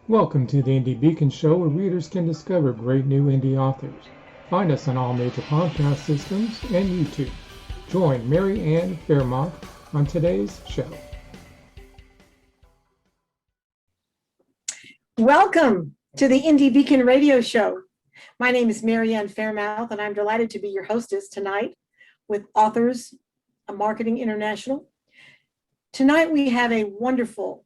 Welcome to the Indie Beacon Show, where readers can discover great new indie authors. Find us on all major podcast systems and YouTube. Join Mary Ann Faremouth on today's show. Welcome to the Indie Beacon Radio Show. My name is Mary Ann Faremouth, and I'm delighted to be your hostess tonight with Authors Marketing International. Tonight we have a wonderful,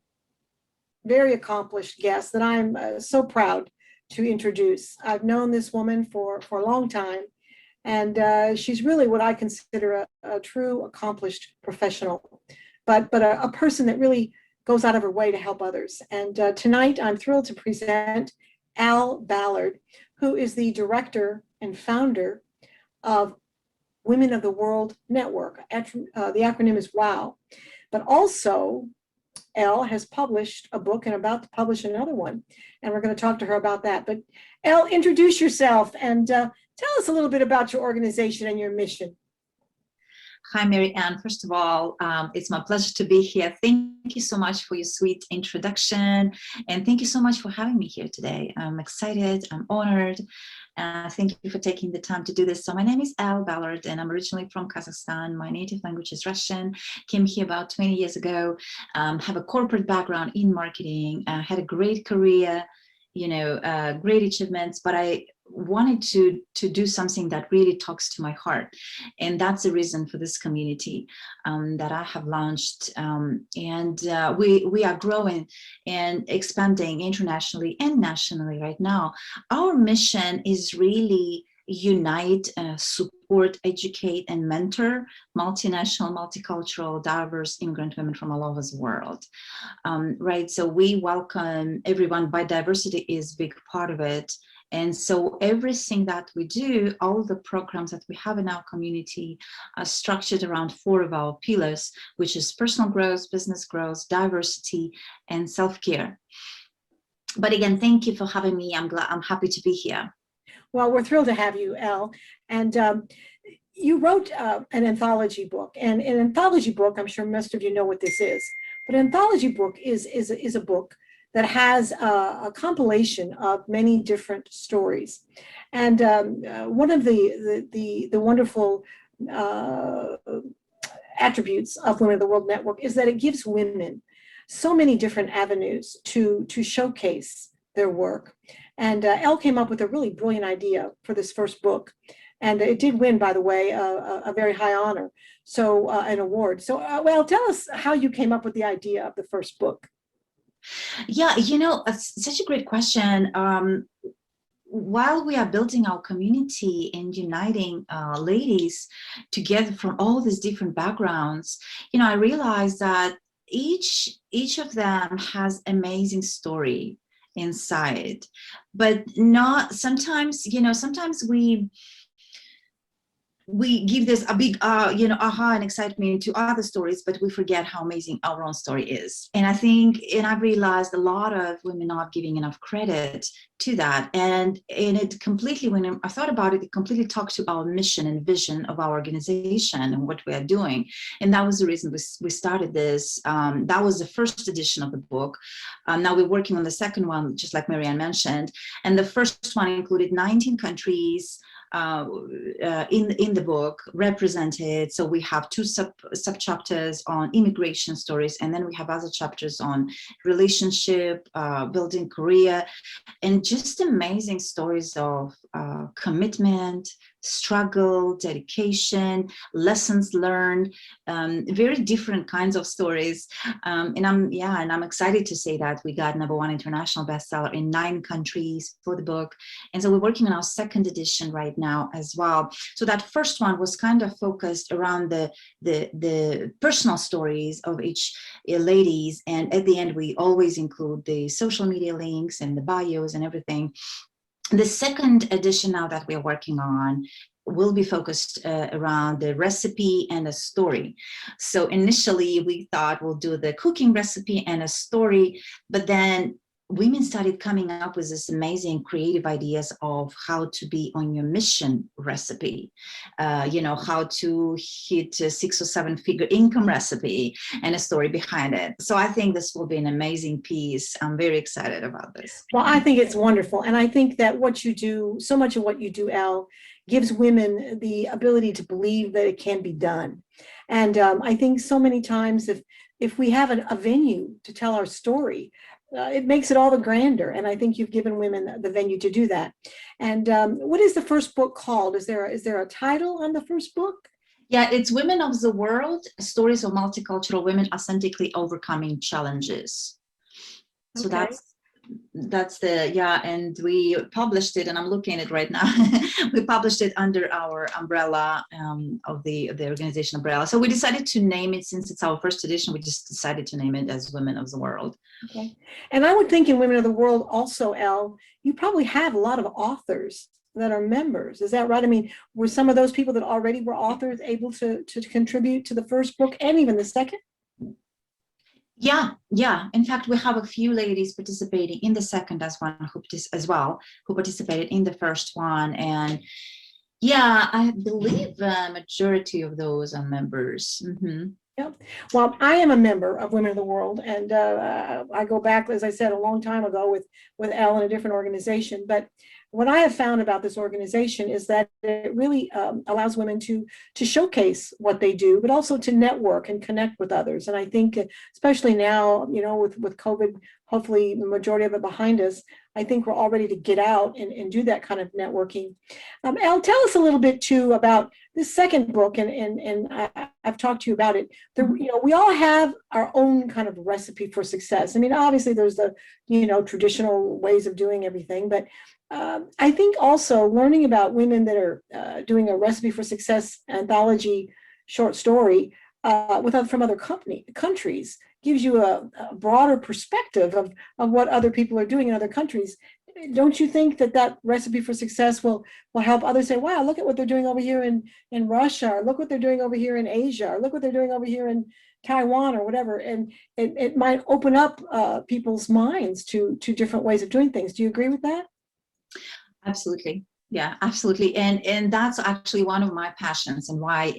very accomplished guest that I'm so proud to introduce. I've known this woman for a long time, and she's really what I consider a true accomplished professional, but a person that really goes out of her way to help others. And tonight I'm thrilled to present Elle Ballard, who is the director and founder of Women of the World Network. The acronym is WOW. But also, Elle has published a book and about to publish another one, and we're going to talk to her about that. But Elle, introduce yourself and tell us a little bit about your organization and your mission. Hi, Mary Ann. First of all, it's my pleasure to be here. Thank you so much for your sweet introduction, and thank you so much for having me here today. I'm excited, I'm honored. Thank you for taking the time to do this. So my name is Elle Ballard, and I'm originally from Kazakhstan. My native language is Russian. Came here about 20 years ago. Have a corporate background in marketing. Had a great career, great achievements, but I wanted to do something that really talks to my heart, and that's the reason for this community that I have launched, and we are growing and expanding internationally and nationally right now. Our mission is really unite, support, educate, and mentor multinational, multicultural, diverse immigrant women from all over the world. Right, so we welcome everyone. Biodiversity is a big part of it. And so everything that we do, all the programs that we have in our community are structured around 4 of our pillars, which is personal growth, business growth, diversity, and self-care. But again, thank you for having me. I'm happy to be here. Well, we're thrilled to have you, Elle. And you wrote an anthology book. And an anthology book, I'm sure most of you know what this is, but an anthology book is a book that has a compilation of many different stories. And one of the wonderful attributes of Women of the World Network is that it gives women so many different avenues to showcase their work. And Elle came up with a really brilliant idea for this first book. And it did win, by the way, a very high honor, so an award. So, well, tell us how you came up with the idea of the first book. Yeah, it's such a great question. While we are building our community and uniting ladies together from all these different backgrounds, I realized that each of them has amazing story inside, but not sometimes, sometimes we give this a big aha and excitement to other stories, but we forget how amazing our own story is. And I've realized a lot of women not giving enough credit to that, and it completely, when I thought about it, it completely talked to our mission and vision of our organization and what we are doing. And that was the reason we started this. That was the first edition of the book. Now we're working on the second one, just like Mary Ann mentioned, and the first one included 19 countries in the book represented. So we have 2 sub chapters on immigration stories, and then we have other chapters on relationship, building career, and just amazing stories of commitment, struggle, dedication, lessons learned, very different kinds of stories. And I'm excited to say that we got #1 international bestseller in 9 countries for the book. And so we're working on our second edition right now as well. So that first one was kind of focused around the personal stories of each ladies. And at the end, we always include the social media links and the bios and everything. The second edition now that we're working on will be focused around the recipe and a story. So initially we thought we'll do the cooking recipe and a story, but then women started coming up with this amazing creative ideas of how to be on your mission recipe, how to hit a 6 or 7 figure income recipe and a story behind it. So I think this will be an amazing piece. I'm very excited about this. Well, I think it's wonderful. And I think that what you do, so much of what you do, Elle, gives women the ability to believe that it can be done. And I think so many times if we have a venue to tell our story, it makes it all the grander. And I think you've given women the venue to do that. And what is the first book called? Is there a title on the first book? Yeah, it's Women of the World, Stories of Multicultural Women Authentically Overcoming Challenges. So Okay. that's and we published it, and I'm looking at it right now. We published it under our umbrella of the organization umbrella. So we decided to name it, since it's our first edition, we just decided to name it as Women of the World. Okay. And I would think in Women of the World also, Elle, you probably have a lot of authors that are members. Is that right? I mean, were some of those people that already were authors able to contribute to the first book and even the second? Yeah. In fact, we have a few ladies participating in the second as well, who participated in the first one. And yeah, I believe a majority of those are members. Mm-hmm. Yep. Well, I am a member of Women of the World, and I go back, as I said, a long time ago with Elle in a different organization. But what I have found about this organization is that it really allows women to showcase what they do, but also to network and connect with others. And I think, especially now, with COVID, hopefully the majority of it behind us, I think we're all ready to get out and do that kind of networking. Elle, tell us a little bit too about this second book, and I've talked to you about it. We all have our own kind of recipe for success. I mean, obviously there's the traditional ways of doing everything, but I think also learning about women that are doing a recipe for success anthology short story from other countries gives you a broader perspective of what other people are doing in other countries. Don't you think that recipe for success will help others say, wow, look at what they're doing over here in Russia, or look what they're doing over here in Asia, or look what they're doing over here in Taiwan, or whatever. And it might open up people's minds to different ways of doing things. Do you agree with that? Absolutely. Yeah, absolutely. And that's actually one of my passions, and why,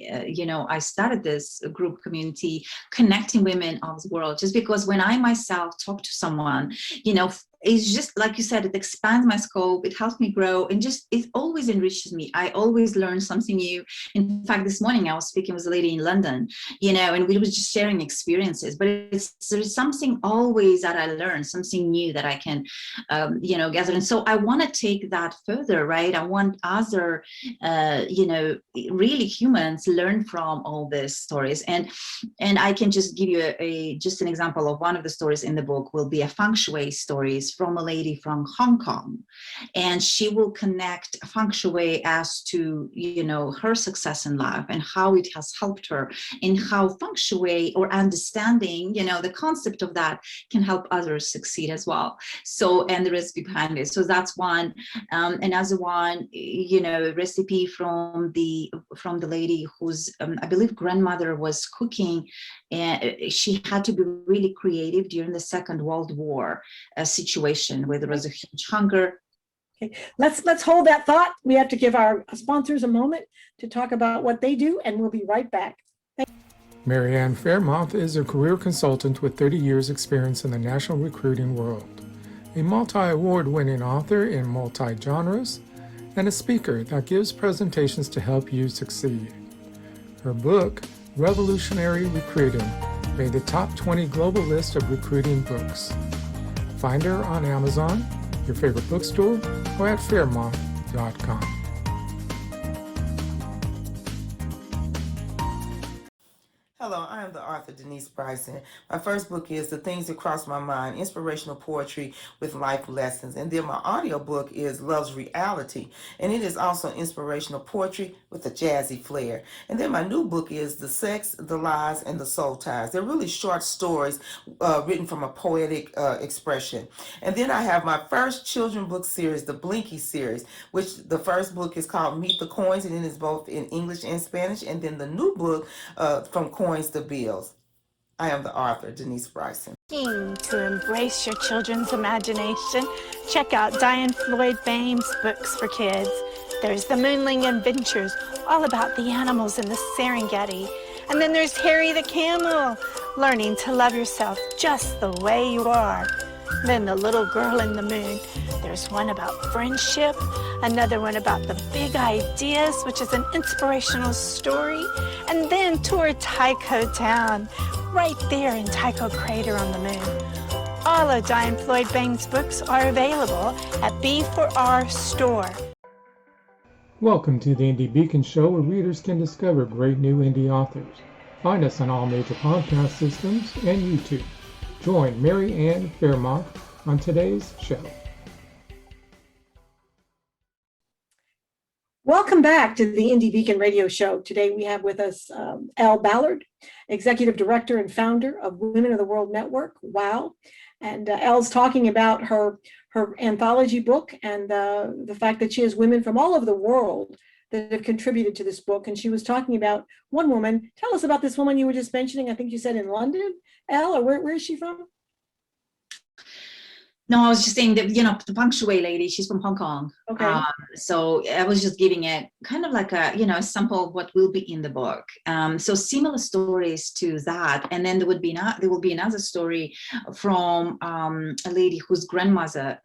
I started this group community, connecting women of the world, just because when I myself talk to someone, it's just like you said, it expands my scope, it helps me grow, and it always enriches me. I always learn something new. In fact, this morning I was speaking with a lady in London, and we were just sharing experiences, but there's something always that I learn, something new that I can, gather. And so I want to take that further, right? I want other, really humans learn from all these stories. And I can just give you just an example of one of the stories in the book. Will be a feng shui stories from a lady from Hong Kong, and she will connect feng shui as to her success in life and how it has helped her, and how feng shui, or understanding the concept of that, can help others succeed as well. So, and the recipe behind it. So that's one. Another one, recipe from the lady whose I believe grandmother was cooking, and she had to be really creative during the Second World War situation where there was a huge hunger. Okay, let's hold that thought. We have to give our sponsors a moment to talk about what they do, and we'll be right back. Mary Ann Faremouth is a career consultant with 30 years experience in the national recruiting world, a multi-award-winning author in multi-genres, and a speaker that gives presentations to help you succeed. Her book, Revolutionary Recruiting, made the top 20 global list of recruiting books. Find her on Amazon, your favorite bookstore, or at Faremouth.com. Hello, I am the author Denise Bryson. My first book is The Things That Cross My Mind, Inspirational Poetry with Life Lessons. And then my audio book is Love's Reality, and it is also inspirational poetry with a jazzy flair. And then my new book is The Sex, the Lies, and the Soul Ties. They're really short stories written from a poetic expression. And then I have my first children book series, the Blinky series, which the first book is called Meet the Coins, and it is both in English and Spanish. And then the new book, From Coins to Bills. I am the author, Denise Bryson. To embrace your children's imagination, check out Diane Floyd Bame's books for kids. There's The Moonling Adventures, all about the animals in the Serengeti. And then there's Harry the Camel, learning to love yourself just the way you are. Then The Little Girl in the Moon. There's one about friendship, another one about the big ideas, which is an inspirational story. And then Tour Tycho Town, right there in Tycho Crater on the moon. All of Diane Floyd Bame's books are available at B4R Store. Welcome to the Indie Beacon Show, where readers can discover great new indie authors. Find us on all major podcast systems and YouTube. Join Mary Ann Faremouth on today's show. Welcome back to the Indie Beacon Radio Show. Today we have with us Elle Ballard, Executive Director and founder of Women of the World Network, WOW. And Elle's talking about her anthology book and the fact that she has women from all over the world that have contributed to this book. And she was talking about one woman. Tell us about this woman you were just mentioning. I think you said in London, Elle, or where is she from? No, I was just saying that, the feng shui lady, she's from Hong Kong. Okay. So I was just giving it kind of like a sample of what will be in the book. So similar stories to that. And then there will be another story from a lady whose grandmother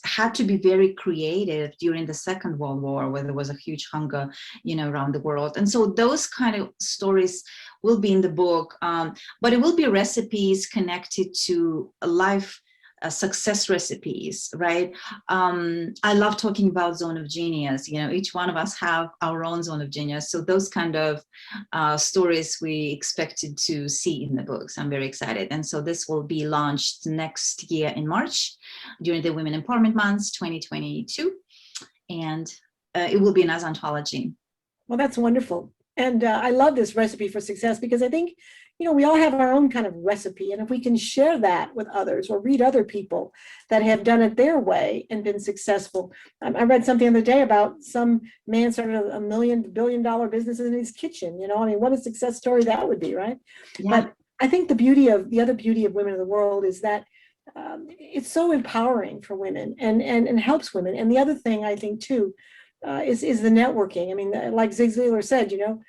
had to be very creative during the Second World War, where there was a huge hunger, around the world. And so those kind of stories will be in the book, but it will be recipes connected to life success recipes, right? I love talking about zone of genius. Each one of us have our own zone of genius. So those kind of stories we expected to see in the books. I'm very excited. And so this will be launched next year in March during the Women Empowerment Months 2022. And it will be an anthology. Well, that's wonderful. And I love this recipe for success because I think, we all have our own kind of recipe. And if we can share that with others or read other people that have done it their way and been successful. I read something the other day about some man started a $1 billion business in his kitchen. What a success story that would be, right? Yeah. But I think the other beauty of Women of the World is that it's so empowering for women and helps women. And the other thing I think too is the networking. I mean, like Zig Ziglar said, you'll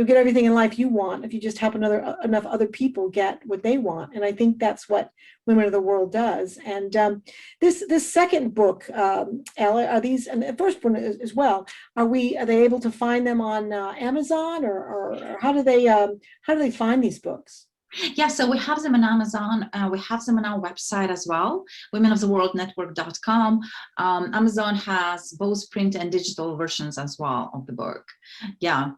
get everything in life you want if you just help enough other people get what they want. And I think that's what Women of the World does. And this second book, Elle, are these, and the first one as well, are they able to find them on Amazon or how do they find these books? Yeah, so we have them on Amazon. We have them on our website as well, womenoftheworldnetwork.com. Amazon has both print and digital versions as well of the book. Yeah.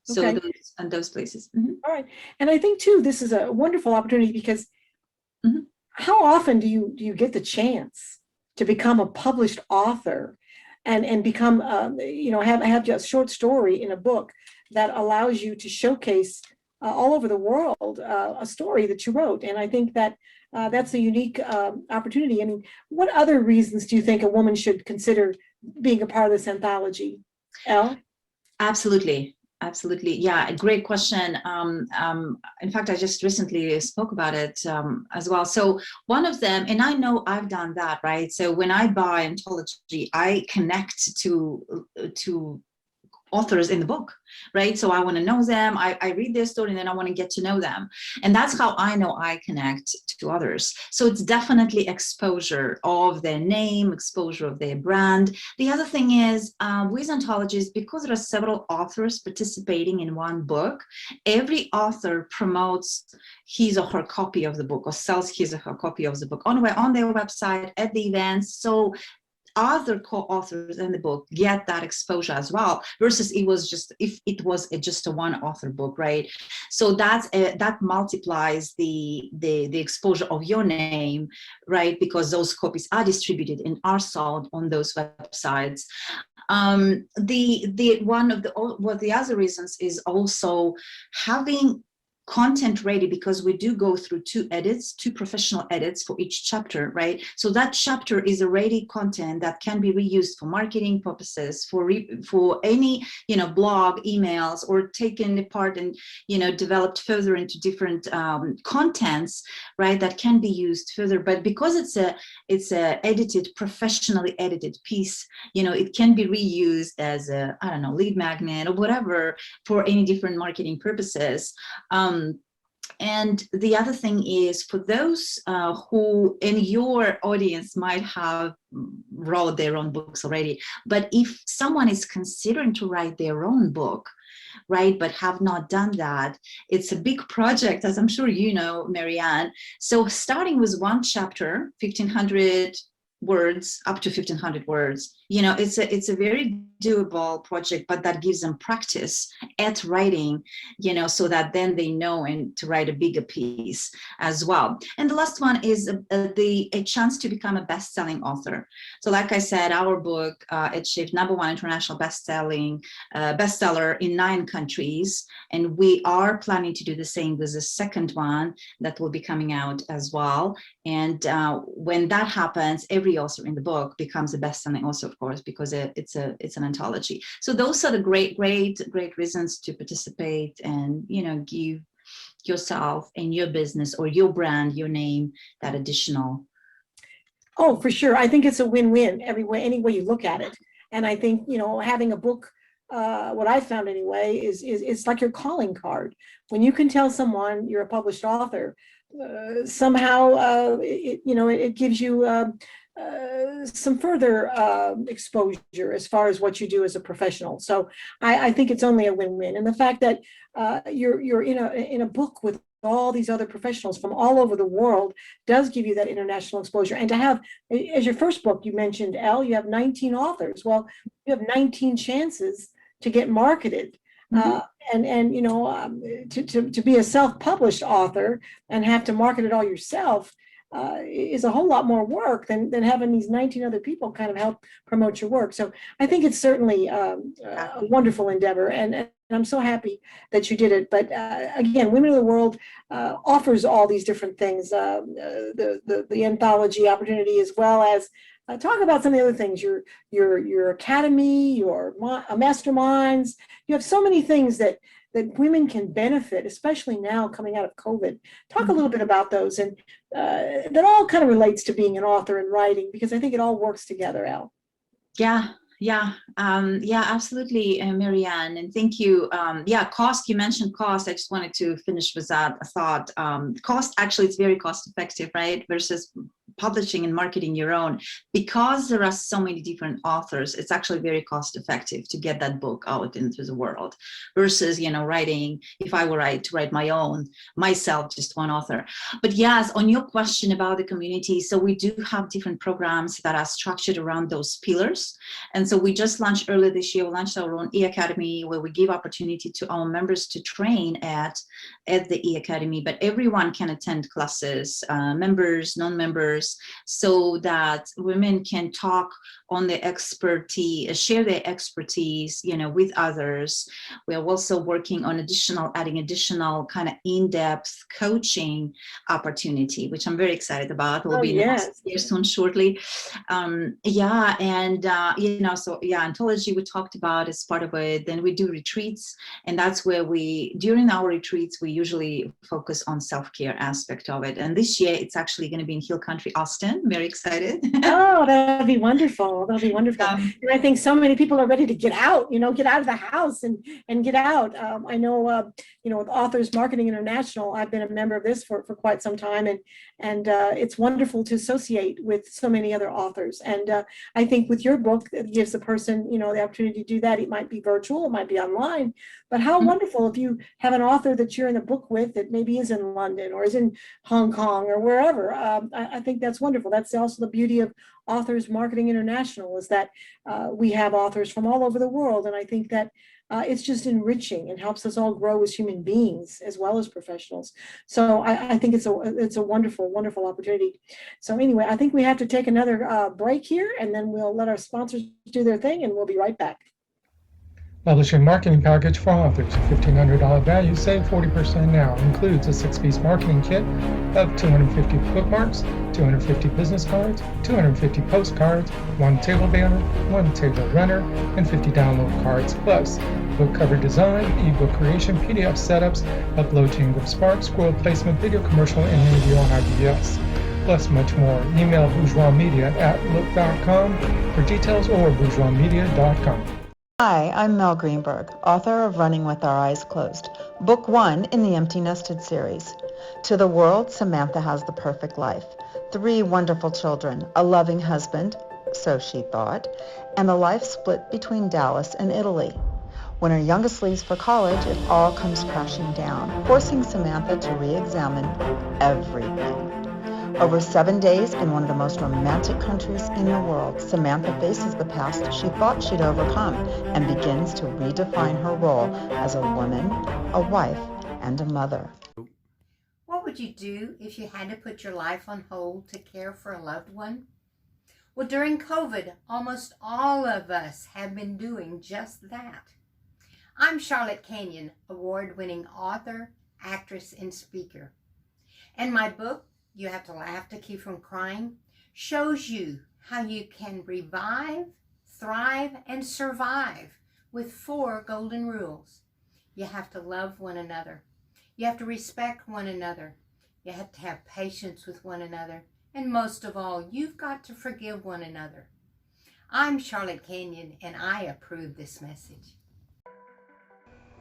So okay. those places. Mm-hmm. All right. And I think too, this is a wonderful opportunity because mm-hmm. How often do you get the chance to become a published author and become, have just a short story in a book that allows you to showcase all over the world a story that you wrote. And I think that that's a unique opportunity. I mean, what other reasons do you think a woman should consider being a part of this anthology? Elle? Absolutely. Yeah, great question. In fact, I just recently spoke about it as well. So one of them, and I know I've done that, right? So when I buy anthology, I connect to authors in the book, right? So I want to know them. I read their story and then I want to get to know them. And that's how I know I connect to others. So it's definitely exposure of their name, exposure of their brand. The other thing is with anthologies, because there are several authors participating in one book, every author promotes his or her copy of the book or sells his or her copy of the book on their website, at the events. So other co-authors in the book get that exposure as well, versus if it was just a one author book, right? So that multiplies the exposure of your name, right? Because those copies are distributed and are sold on those websites. The other reasons is also having content ready, because we do go through two professional edits for each chapter, right? So that chapter is already content that can be reused for marketing purposes, for any, blog, emails, or taken apart and, developed further into different contents, right? That can be used further. But because it's a edited, professionally edited piece, it can be reused as a, I don't know, lead magnet or whatever for any different marketing purposes. And the other thing is, for those who in your audience might have wrote their own books already, but if someone is considering to write their own book, right, but have not done that, it's a big project, as I'm sure you know, Mary Ann. So starting with one chapter, 1,500 words, up to 1,500 words, it's a very doable project, but that gives them practice at writing, so that then they know and to write a bigger piece as well. And the last one is a chance to become a best-selling author. So like I said, our book, achieved #1 international bestseller in 9 countries, and we are planning to do the same with the second one that will be coming out as well. And when that happens, every author in the book becomes a best-selling author, of course, because it's an anthology. So those are the great reasons to participate and, give yourself and your business or your brand, your name, that additional. Oh, for sure. I think it's a win-win any way you look at it. And I think, having a book, what I found anyway, is it's like your calling card. When you can tell someone you're a published author, somehow, it gives you some further exposure as far as what you do as a professional. So I think it's only a win-win. And the fact that you're in a book with all these other professionals from all over the world does give you that international exposure. And to have, as your first book, you mentioned, Elle, you have 19 authors. Well, you have 19 chances to get marketed. To be a self-published author and have to market it all yourself is a whole lot more work than having these 19 other people kind of help promote your work. So I think it's certainly a wonderful endeavor, and I'm so happy that you did it. But again, Women of the World offers all these different things, the anthology opportunity, as well as talk about some of the other things, your academy, your masterminds. You have so many things that women can benefit, especially now coming out of COVID. Talk a little bit about those, and that all kind of relates to being an author and writing, because I think it all works together, Elle. Yeah, absolutely, Mary Ann, and thank you. Cost, you mentioned cost. I just wanted to finish with that thought. Cost, actually, it's very cost effective, right? Versus publishing and marketing your own, because there are so many different authors. It's actually very cost effective to get that book out into the world, versus writing. If I were to write my own myself, just one author. But yes, on your question about the community, so we do have different programs that are structured around those pillars. And so we just launched earlier this year, we launched our own e-academy, where we give opportunity to our members to train at the e-academy, but everyone can attend classes, members, non-members, so that women can talk on their expertise, share their expertise, with others. We are also working on adding additional kind of in-depth coaching opportunity, which I'm very excited about. We'll be next year soon, shortly. Anthology we talked about is part of it. Then we do retreats, and that's where during our retreats, we usually focus on self-care aspect of it. And this year, it's actually going to be in Hill Country, Austin. Very excited. Oh, that'll be wonderful. That'll be wonderful. And I think so many people are ready to get out, get out of the house and get out. I know, with Authors Marketing International, I've been a member of this for quite some time, and it's wonderful to associate with so many other authors. And I think with your book, it gives the person, the opportunity to do that. It might be virtual, it might be online, but how wonderful if you have an author that you're in a book with that maybe is in London or is in Hong Kong or wherever. I think that's wonderful. That's also the beauty of Authors Marketing International, is that we have authors from all over the world. And I think that it's just enriching and helps us all grow as human beings as well as professionals. So I think it's a wonderful, wonderful opportunity. So anyway, I think we have to take another break here, and then we'll let our sponsors do their thing, and we'll be right back. Publishing marketing package for authors. $1,500 value, save 40% now. Includes a 6-piece marketing kit of 250 bookmarks, 250 business cards, 250 postcards, 1 table banner, 1 table runner, and 50 download cards, plus book cover design, ebook creation, PDF setups, upload Jingle Spark, scroll placement, video commercial, and video on IBS. Plus much more. Email bourgeoismedia@look.com for details or bourgeoismedia.com. Hi, I'm Mel Greenberg, author of Running with Our Eyes Closed, book 1 in the Empty Nested series. To the world, Samantha has the perfect life. 3 wonderful children, a loving husband, so she thought, and a life split between Dallas and Italy. When her youngest leaves for college, it all comes crashing down, forcing Samantha to re-examine everything. Over 7 days in one of the most romantic countries in the world, Samantha faces the past she thought she'd overcome and begins to redefine her role as a woman, a wife, and a mother. What would you do if you had to put your life on hold to care for a loved one? Well, during COVID, almost all of us have been doing just that. I'm Charlotte Canyon, award-winning author, actress, and speaker. And my book, You Have to Laugh to Keep from Crying, shows you how you can revive, thrive, and survive with 4 golden rules. You have to love one another. You have to respect one another. You have to have patience with one another. And most of all, you've got to forgive one another. I'm Charlotte Canyon, and I approve this message.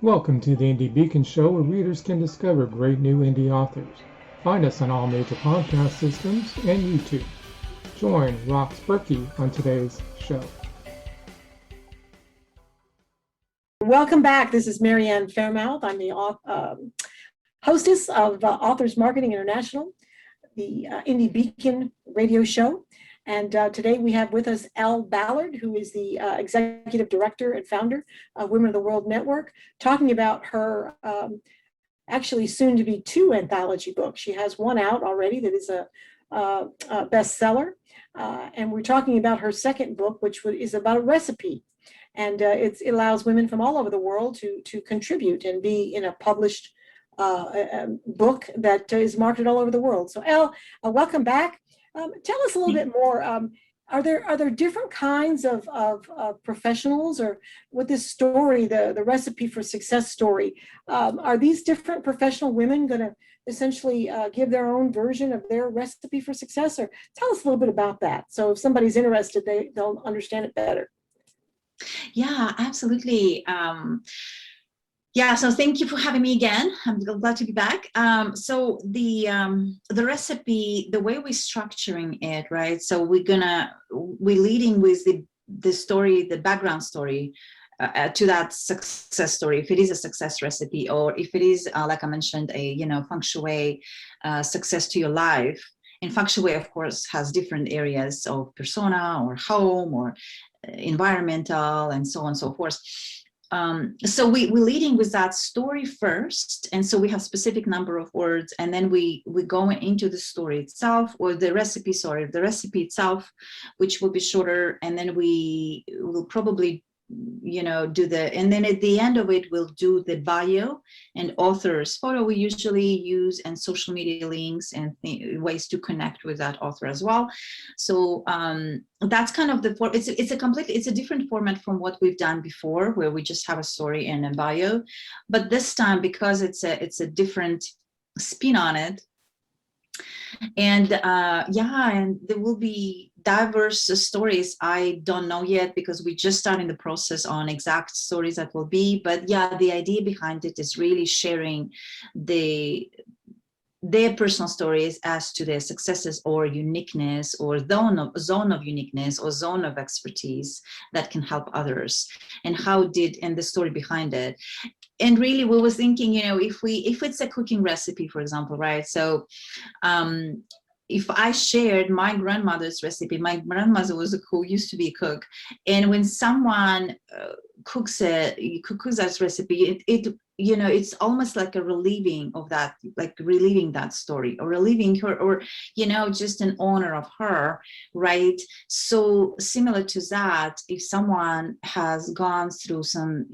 Welcome to the Indie Beacon Show, where readers can discover great new indie authors. Find us on all major podcast systems and YouTube. Join Rox Berkey on today's show. Welcome back. This is Mary Ann Faremouth. I'm the hostess of Authors Marketing International, the Indie Beacon radio show. And today we have with us Elle Ballard, who is the executive director and founder of Women of the World Network, talking about her actually soon to be 2 anthology books. She has one out already that is a bestseller. And we're talking about her second book, which is about a recipe. And it allows women from all over the world to contribute and be in a published book that is marketed all over the world. So Elle, welcome back. Tell us a little bit more. Are there different kinds of professionals, or with this story, the Recipe for Success story, are these different professional women going to essentially give their own version of their recipe for success? Or tell us a little bit about that, so if somebody's interested, they'll understand it better. Yeah, absolutely. Yeah, so thank you for having me again. I'm glad to be back. So the recipe, the way we're structuring it, right? So we're leading with the story, the background story to that success story, if it is a success recipe, or if it is, like I mentioned, a feng shui success to your life. And feng shui, of course, has different areas of persona or home or environmental and so on and so forth. So we're leading with that story first, and so we have specific number of words, and then we go into the story itself, or the recipe itself, which will be shorter, and then we will probably and then at the end of it we'll do the bio and author's photo we usually use, and social media links and ways to connect with that author as well. So that's kind of it's a different format from what we've done before, where we just have a story and a bio, but this time, because it's a different spin on it, and and there will be diverse stories. I don't know yet, because we're just starting the process on exact stories that will be, but yeah, the idea behind it is really sharing their personal stories as to their successes or uniqueness, or zone of uniqueness or zone of expertise that can help others, and and the story behind it. And really, we were thinking, if it's a cooking recipe, for example, right? So if I shared my grandmother's recipe, my grandmother used to be a cook, and when someone cooks that recipe, it's almost like a relieving of that, like reliving that story or reliving her, or just an honor of her, right? So similar to that, if someone has gone through some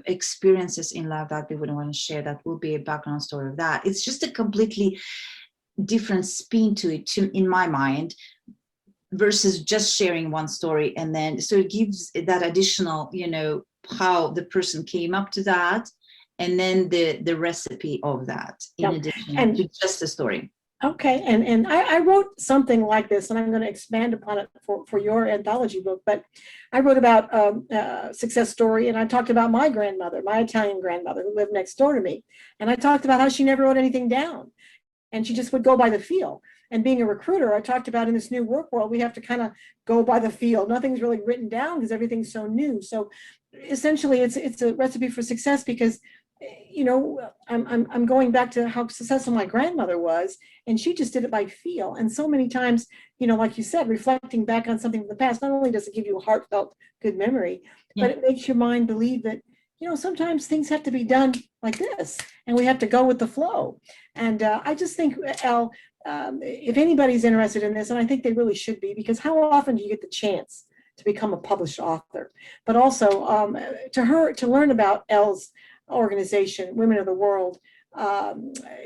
experiences in life that they wouldn't want to share, that will be a background story of that. It's just a completely different spin to it, in my mind, versus just sharing one story. And then so it gives that additional how the person came up to that, and then the recipe of that in addition to just the story. Okay, and I wrote something like this, and I'm going to expand upon it for your anthology book, but I wrote about success story, and I talked about my grandmother, my Italian grandmother who lived next door to me, and I talked about how she never wrote anything down, and she just would go by the feel. And being a recruiter, I talked about in this new work world, we have to kind of go by the feel. Nothing's really written down because everything's so new. So essentially, it's a recipe for success because I'm going back to how successful my grandmother was, and she just did it by feel. And so many times, like you said, reflecting back on something from the past, not only does it give you a heartfelt good memory, but it makes your mind believe that sometimes things have to be done like this, and we have to go with the flow. And I just think, Elle, if anybody's interested in this, and I think they really should be, because how often do you get the chance to become a published author? But also to learn about Elle's organization, Women of the World,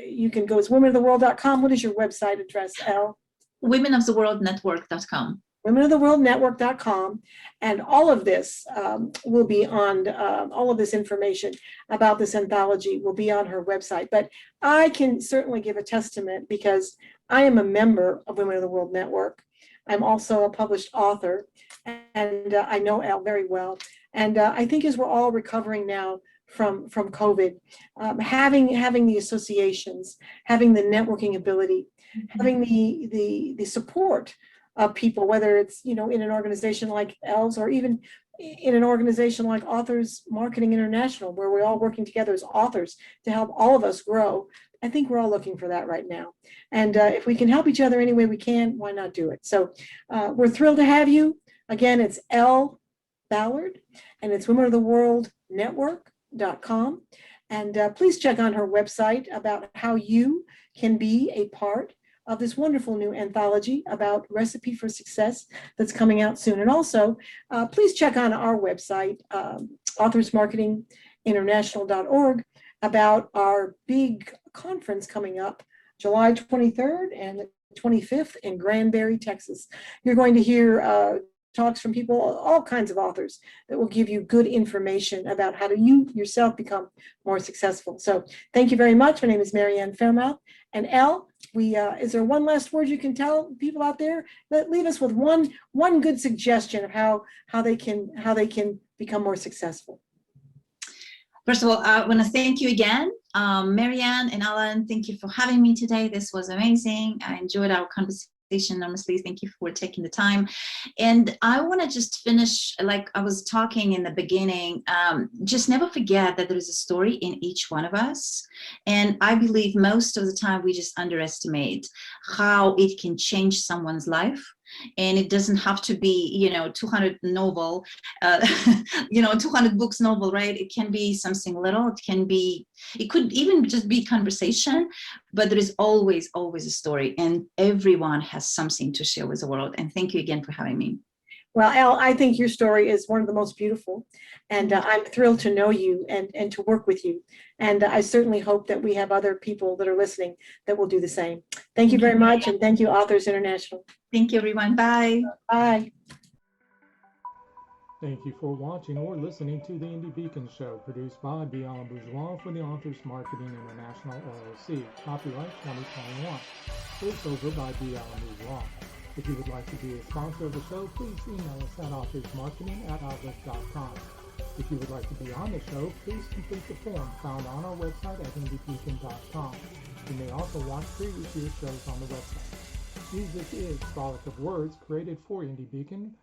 you can go to womenoftheworld.com. What is your website address, Elle? womenoftheworldnetwork.com. womenoftheworldnetwork.com, and all of this will be on, all of this information about this anthology will be on her website. But I can certainly give a testament because I am a member of Women of the World Network. I'm also a published author, and I know Elle very well. And I think as we're all recovering now from COVID, having the associations, having the networking ability, having the support of people, whether it's in an organization like Elle's, or even in an organization like Authors Marketing International, where we're all working together as authors to help all of us grow. I think we're all looking for that right now. And if we can help each other any way we can, why not do it? So we're thrilled to have you. Again, it's Elle Ballard, and it's womenoftheworldnetwork.com. And please check on her website about how you can be a part of this wonderful new anthology about Recipe for Success that's coming out soon. And also, please check on our website, authorsmarketinginternational.org, about our big conference coming up July 23rd and the 25th in Granbury, Texas. You're going to hear talks from people, all kinds of authors, that will give you good information about how to you yourself become more successful. So thank you very much. My name is Mary Ann Faremouth. And Elle, is there one last word you can tell people out there? Leave us with one good suggestion of how they can become more successful. First of all, I want to thank you again, Mary Ann and Alan. Thank you for having me today. This was amazing. I enjoyed our conversation enormously. Thank you for taking the time. And I want to just finish, like I was talking in the beginning, just never forget that there is a story in each one of us. And I believe most of the time we just underestimate how it can change someone's life. And it doesn't have to be, 200 novel, 200 books novel, right? It can be something little. It could even just be conversation, but there is always a story, and everyone has something to share with the world. And thank you again for having me. Well, Elle, I think your story is one of the most beautiful, and I'm thrilled to know you and to work with you. And I certainly hope that we have other people that are listening that will do the same. Thank you very much, and thank you, Authors International. Thank you, everyone. Bye. Bye. Thank you for watching or listening to the Indie Beacon Show, produced by Beyond Bourgeois for the Authors Marketing International LLC. Copyright 2021. Voiceover by Beyond Bourgeois. If you would like to be a sponsor of the show, please email us at authorsmarketing@outlook.com. If you would like to be on the show, please complete the form found on our website at indiebeacon.com. You may also watch previous year's shows on the website. Music is Frolic of Words, created for Indie Beacon